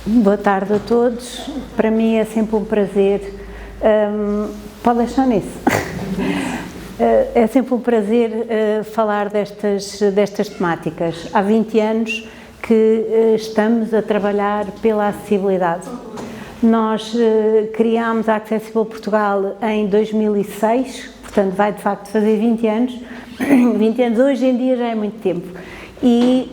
Boa tarde a todos. Para mim é sempre um prazer. Pode deixar nisso. É sempre um prazer falar destas temáticas. Há 20 anos que estamos a trabalhar pela acessibilidade. Nós criámos a Accessible Portugal em 2006, portanto vai de facto fazer 20 anos. 20 anos hoje em dia já é muito tempo. E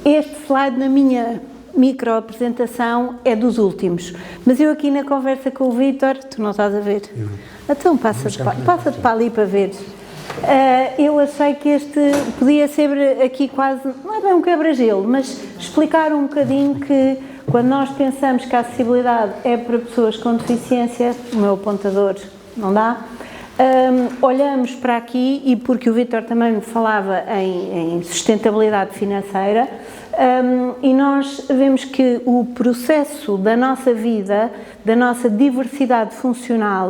este slide na minha micro-apresentação é dos últimos, mas eu aqui na conversa com o Vítor, tu não estás a ver? Então passa-te para ali para ver. Eu achei que este podia ser aqui quase, não é bem um quebra-gelo, mas explicar um bocadinho que quando nós pensamos que a acessibilidade é para pessoas com deficiência, o meu apontador não dá, olhamos para aqui, e porque o Vítor também me falava em sustentabilidade financeira, e nós vemos que o processo da nossa vida, da nossa diversidade funcional,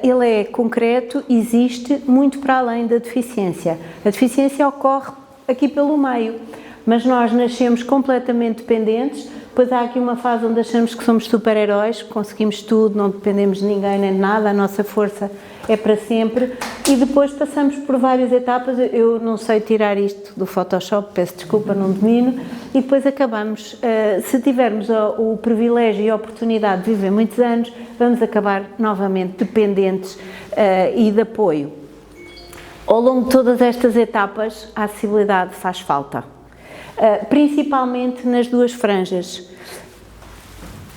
ele é concreto, existe muito para além da deficiência. A deficiência ocorre aqui pelo meio, mas nós nascemos completamente dependentes. Depois há aqui uma fase onde achamos que somos super-heróis, conseguimos tudo, não dependemos de ninguém nem de nada, a nossa força é para sempre, e depois passamos por várias etapas. Eu não sei tirar isto do Photoshop, peço desculpa, não domino, e depois acabamos, se tivermos o privilégio e a oportunidade de viver muitos anos, vamos acabar novamente dependentes e de apoio. Ao longo de todas estas etapas, a acessibilidade faz falta. Principalmente nas duas franjas.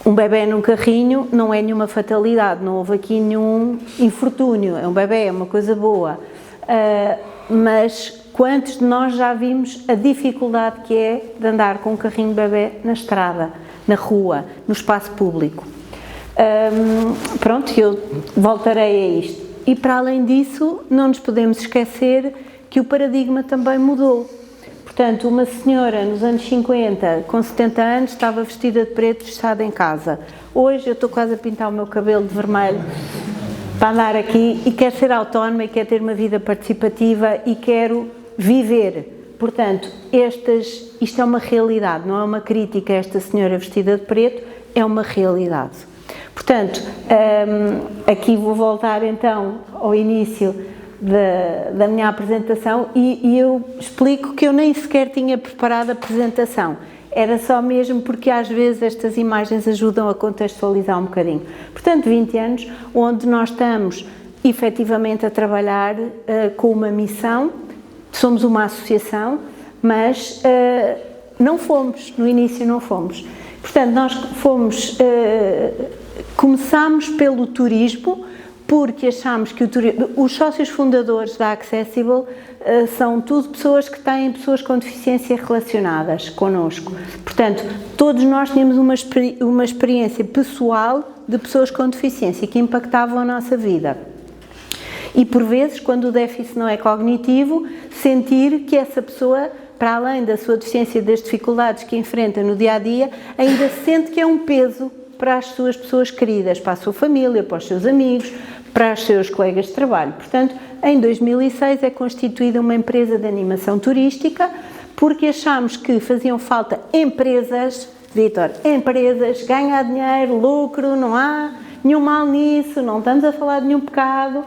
Um bebê num carrinho não é nenhuma fatalidade, não houve aqui nenhum infortúnio, é um bebê, é uma coisa boa, mas quantos de nós já vimos a dificuldade que é de andar com um carrinho de bebê na estrada, na rua, no espaço público? Pronto, eu voltarei a isto. E para além disso, não nos podemos esquecer que o paradigma também mudou. Portanto, uma senhora nos anos 50, com 70 anos, estava vestida de preto, fechada em casa. Hoje eu estou quase a pintar o meu cabelo de vermelho para andar aqui e quero ser autónoma e quero ter uma vida participativa e quero viver. Portanto, isto é uma realidade, não é uma crítica a esta senhora vestida de preto, é uma realidade. Portanto, aqui vou voltar então ao início da minha apresentação e eu explico que eu nem sequer tinha preparado a apresentação, era só mesmo porque às vezes estas imagens ajudam a contextualizar um bocadinho. Portanto, 20 anos onde nós estamos efetivamente a trabalhar com uma missão, somos uma associação, mas não fomos, no início não fomos. Portanto, nós começámos pelo turismo, porque achámos que os sócios fundadores da Accessible são tudo pessoas que têm pessoas com deficiência relacionadas connosco. Portanto, todos nós tínhamos uma experiência pessoal de pessoas com deficiência que impactavam a nossa vida. E por vezes, quando o déficit não é cognitivo, sentir que essa pessoa, para além da sua deficiência e das dificuldades que enfrenta no dia-a-dia, ainda sente que é um peso para as suas pessoas queridas, para a sua família, para os seus amigos, para os seus colegas de trabalho. Portanto, em 2006 é constituída uma empresa de animação turística, porque achámos que faziam falta empresas, Vítor, empresas, ganhar dinheiro, lucro, não há nenhum mal nisso, não estamos a falar de nenhum pecado.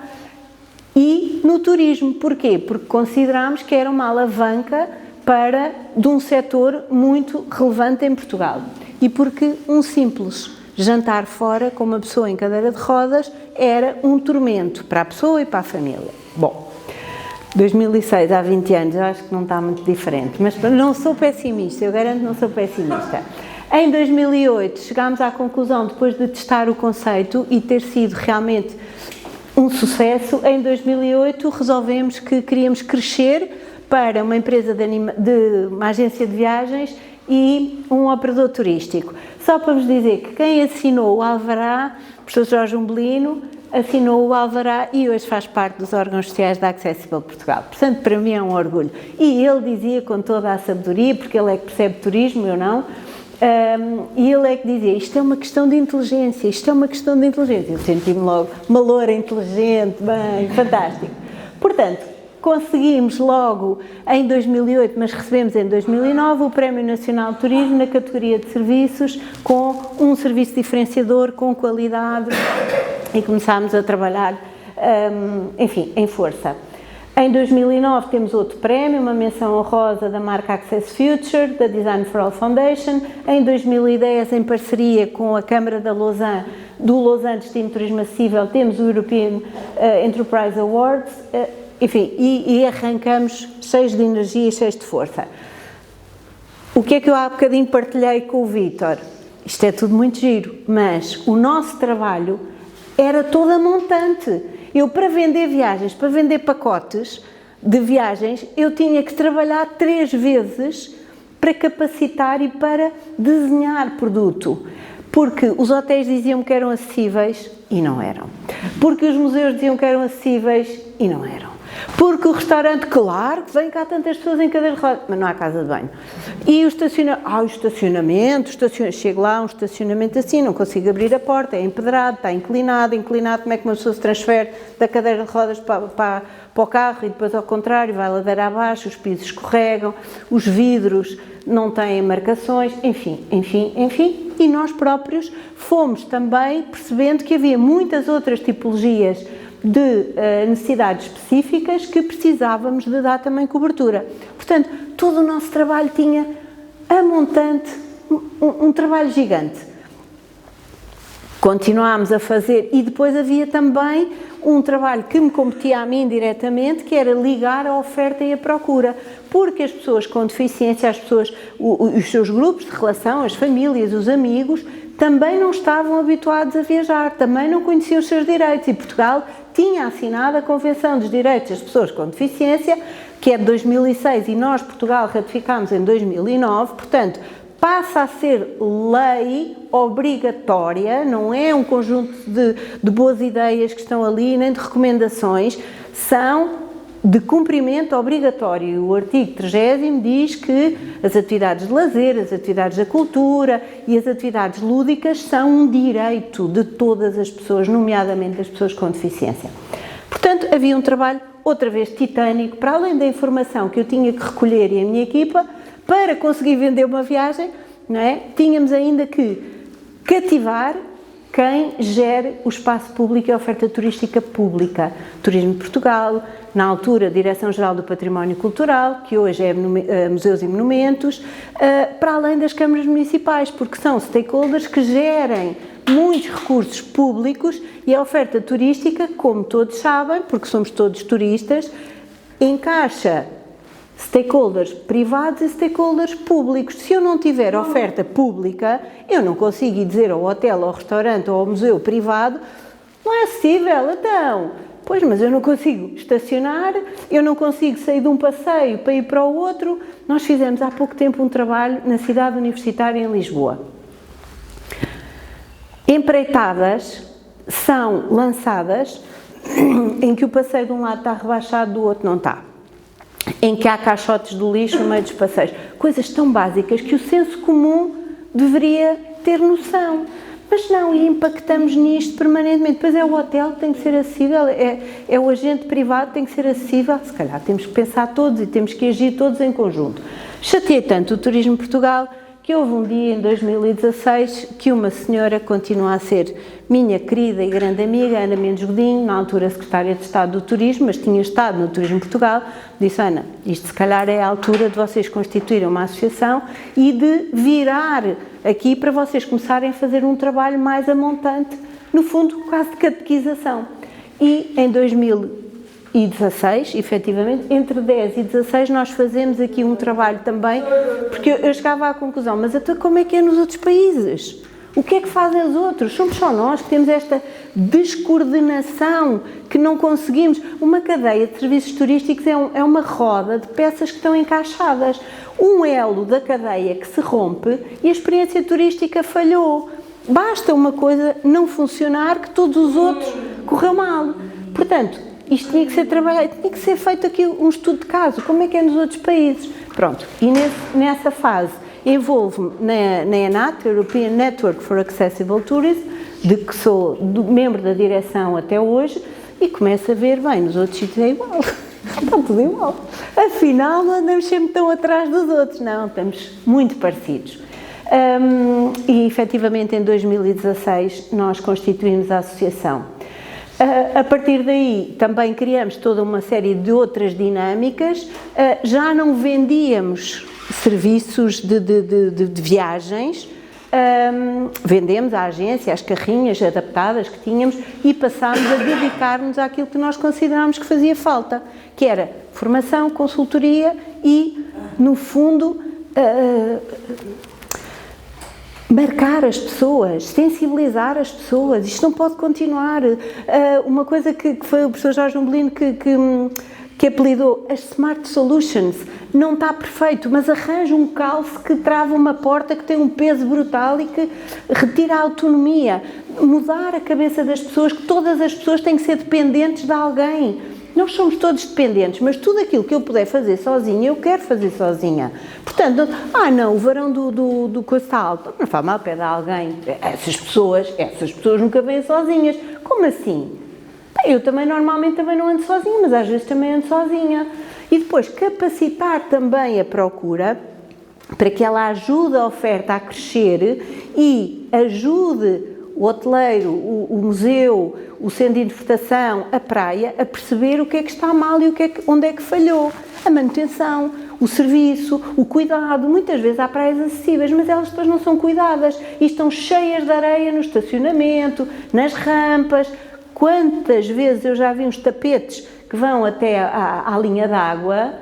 E no turismo, porquê? Porque considerámos que era uma alavanca de um setor muito relevante em Portugal. E porque um simples jantar fora com uma pessoa em cadeira de rodas era um tormento para a pessoa e para a família. Bom, 2006, há 20 anos, eu acho que não está muito diferente, mas não sou pessimista, eu garanto que não sou pessimista. Em 2008 chegámos à conclusão, depois de testar o conceito e ter sido realmente um sucesso, em 2008 resolvemos que queríamos crescer para uma empresa uma agência de viagens e um operador turístico. Só para vos dizer que quem assinou o alvará, o professor Jorge Umbelino, assinou o alvará e hoje faz parte dos órgãos sociais da Accessible Portugal. Portanto, para mim é um orgulho. E ele dizia com toda a sabedoria, porque ele é que percebe turismo, eu não, e ele é que dizia, isto é uma questão de inteligência, isto é uma questão de inteligência. Eu senti-me logo uma loura inteligente, bem, fantástico. Portanto, conseguimos logo em 2008, mas recebemos em 2009 o Prémio Nacional de Turismo na categoria de serviços, com um serviço diferenciador, com qualidade, e começámos a trabalhar, enfim, em força. Em 2009 temos outro prémio, uma menção honrosa da marca Access Future, da Design for All Foundation. Em 2010, em parceria com a Câmara da Lausanne, do Lausanne Destino Turismo Acessível, temos o European Enterprise Awards, enfim, e arrancamos cheios de energia e cheios de força. O que é que eu há bocadinho partilhei com o Vítor? Isto é tudo muito giro, mas o nosso trabalho era todo a montante. Eu, para vender viagens, para vender pacotes de viagens, eu tinha que trabalhar 3 vezes para capacitar e para desenhar produto. Porque os hotéis diziam que eram acessíveis e não eram. Porque os museus diziam que eram acessíveis e não eram. Porque o restaurante, claro, que vem cá tantas pessoas em cadeira de rodas, mas não há casa de banho. E o estacionamento, chego lá, um estacionamento assim, não consigo abrir a porta, é empedrado, está inclinado, como é que uma pessoa se transfere da cadeira de rodas para o carro e depois ao contrário, vai ladeira abaixo, os pisos escorregam, os vidros não têm marcações, enfim, e nós próprios fomos também percebendo que havia muitas outras tipologias de necessidades específicas que precisávamos de dar também cobertura. Portanto, todo o nosso trabalho tinha a montante, um trabalho gigante. Continuámos a fazer, e depois havia também um trabalho que me competia a mim diretamente, que era ligar a oferta e a procura, porque as pessoas com deficiência, os seus grupos de relação, as famílias, os amigos, também não estavam habituados a viajar, também não conheciam os seus direitos, e Portugal tinha assinado a Convenção dos Direitos das Pessoas com Deficiência, que é de 2006, e nós, Portugal, ratificámos em 2009, portanto, passa a ser lei obrigatória, não é um conjunto de boas ideias que estão ali, nem de recomendações, são de cumprimento obrigatório. O artigo 30º diz que as atividades de lazer, as atividades da cultura e as atividades lúdicas são um direito de todas as pessoas, nomeadamente das pessoas com deficiência. Portanto, havia um trabalho, outra vez, titânico, para além da informação que eu tinha que recolher e a minha equipa, para conseguir vender uma viagem, não é? Tínhamos ainda que cativar quem gere o espaço público e a oferta turística pública. Turismo de Portugal, na altura, Direção-Geral do Património Cultural, que hoje é Museus e Monumentos, para além das câmaras municipais, porque são stakeholders que gerem muitos recursos públicos e a oferta turística, como todos sabem, porque somos todos turistas, encaixa stakeholders privados e stakeholders públicos. Se eu não tiver oferta pública, eu não consigo ir dizer ao hotel, ao restaurante ou ao museu privado, não é acessível, então. Pois, mas eu não consigo estacionar, eu não consigo sair de um passeio para ir para o outro. Nós fizemos há pouco tempo um trabalho na cidade universitária em Lisboa. Empreitadas são lançadas em que o passeio de um lado está rebaixado, do outro não está. Em que há caixotes do lixo no meio dos passeios. Coisas tão básicas que o senso comum deveria ter noção. Mas não, e impactamos nisto permanentemente. Depois é o hotel que tem que ser acessível, é o agente privado que tem que ser acessível. Se calhar temos que pensar todos e temos que agir todos em conjunto. Chateei tanto o Turismo de Portugal que houve um dia em 2016 que uma senhora continua a ser minha querida e grande amiga, Ana Mendes Godinho, na altura secretária de Estado do Turismo, mas tinha estado no Turismo de Portugal, disse: Ana, isto se calhar é a altura de vocês constituírem uma associação e de virar aqui para vocês começarem a fazer um trabalho mais amontante, no fundo quase de catequização. E em 2016, efetivamente, entre 10 e 16 nós fazemos aqui um trabalho também, porque eu chegava à conclusão, mas até como é que é nos outros países? O que é que fazem os outros? Somos só nós que temos esta descoordenação, que não conseguimos. Uma cadeia de serviços turísticos é uma roda de peças que estão encaixadas. Um elo da cadeia que se rompe e a experiência turística falhou. Basta uma coisa não funcionar que todos os outros correu mal. Portanto, isto tinha que ser trabalhado, tinha que ser feito aqui um estudo de caso, como é que é nos outros países. Pronto, e nessa fase envolvo-me na ENAT, European Network for Accessible Tourism, de que sou membro da direção até hoje, e começo a ver, bem, nos outros sítios é igual. Está tudo igual. Afinal, não andamos sempre tão atrás dos outros, não, estamos muito parecidos. E, efetivamente, em 2016, nós constituímos a associação. A partir daí, também criamos toda uma série de outras dinâmicas, já não vendíamos serviços de viagens, vendemos à agência, as carrinhas adaptadas que tínhamos e passámos a dedicar-nos àquilo que nós considerámos que fazia falta, que era formação, consultoria e, no fundo, marcar as pessoas, sensibilizar as pessoas. Isto não pode continuar. Uma coisa que foi o professor Jorge Umbelino que apelidou as Smart Solutions. Não está perfeito, mas arranja um calce que trava uma porta que tem um peso brutal e que retira a autonomia. Mudar a cabeça das pessoas, que todas as pessoas têm que ser dependentes de alguém. Nós somos todos dependentes, mas tudo aquilo que eu puder fazer sozinha, eu quero fazer sozinha. Portanto, não, o varão do coisa está alto. Não faz mal, pede a alguém. Essas pessoas nunca vêm sozinhas. Como assim? Eu também, normalmente, também não ando sozinha, mas às vezes também ando sozinha. E depois, capacitar também a procura para que ela ajude a oferta a crescer e ajude o hoteleiro, o museu, o centro de interpretação, a praia, a perceber o que é que está mal e onde é que falhou. A manutenção, o serviço, o cuidado. Muitas vezes há praias acessíveis, mas elas depois não são cuidadas e estão cheias de areia no estacionamento, nas rampas. Quantas vezes eu já vi uns tapetes que vão até à linha d'água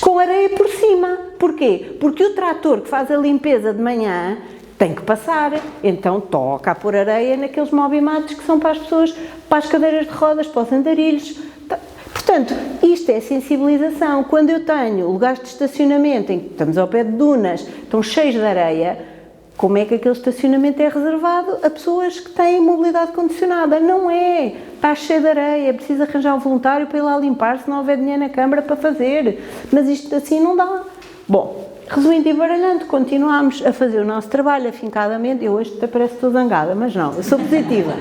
com areia por cima. Porquê? Porque o trator que faz a limpeza de manhã tem que passar, então toca a pôr areia naqueles mobimatos que são para as pessoas, para as cadeiras de rodas, para os andarilhos. Portanto, isto é sensibilização. Quando eu tenho lugares de estacionamento em que estamos ao pé de dunas, estão cheios de areia, como é que aquele estacionamento é reservado a pessoas que têm mobilidade condicionada? Não é. Está cheio de areia, é preciso arranjar um voluntário para ir lá limpar, se não houver dinheiro na Câmara para fazer. Mas isto assim não dá. Bom, resumindo e baralhando, continuamos a fazer o nosso trabalho afincadamente. Eu hoje até parece que estou zangada, mas não, eu sou positiva.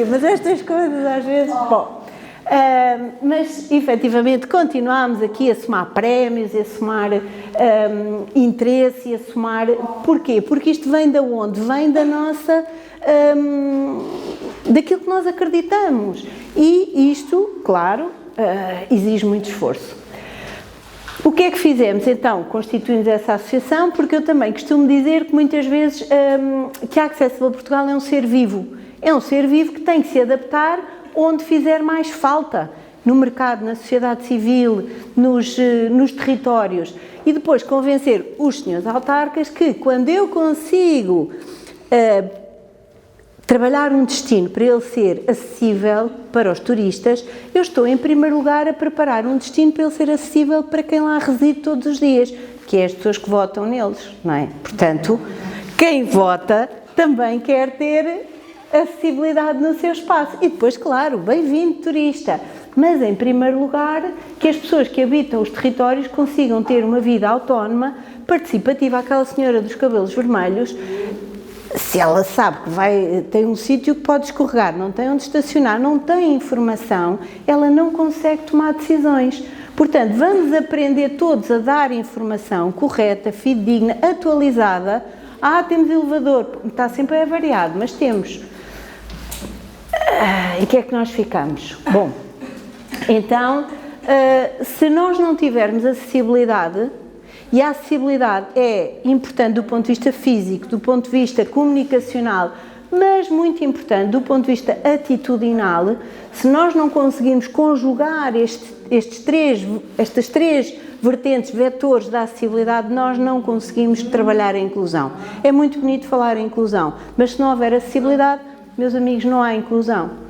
Mas estas coisas às vezes... Bom, mas efetivamente continuamos aqui a somar prémios, a somar interesse, a somar... Porquê? Porque isto vem de onde? Vem da nossa... daquilo que nós acreditamos. E isto, claro, exige muito esforço. O que é que fizemos? Então, constituímos essa associação, porque eu também costumo dizer que muitas vezes que a Accessible Portugal é um ser vivo. É um ser vivo que tem que se adaptar onde fizer mais falta, no mercado, na sociedade civil, nos territórios. E depois convencer os senhores autarcas que quando eu consigo trabalhar um destino para ele ser acessível para os turistas, eu estou em primeiro lugar a preparar um destino para ele ser acessível para quem lá reside todos os dias, que é as pessoas que votam neles, não é? Portanto, quem vota também quer ter acessibilidade no seu espaço. E depois, claro, bem-vindo turista, mas em primeiro lugar que as pessoas que habitam os territórios consigam ter uma vida autónoma, participativa. Aquela senhora dos cabelos vermelhos, se ela sabe que tem um sítio que pode escorregar, não tem onde estacionar, não tem informação, ela não consegue tomar decisões. Portanto, vamos aprender todos a dar informação correta, fidedigna, atualizada. Temos elevador, está sempre avariado, mas temos. E o que é que nós ficamos? Bom, então, se nós não tivermos acessibilidade, e a acessibilidade é importante do ponto de vista físico, do ponto de vista comunicacional, mas muito importante do ponto de vista atitudinal, se nós não conseguimos conjugar estas três vertentes, vetores da acessibilidade, nós não conseguimos trabalhar a inclusão. É muito bonito falar em inclusão, mas se não houver acessibilidade, meus amigos, não há inclusão.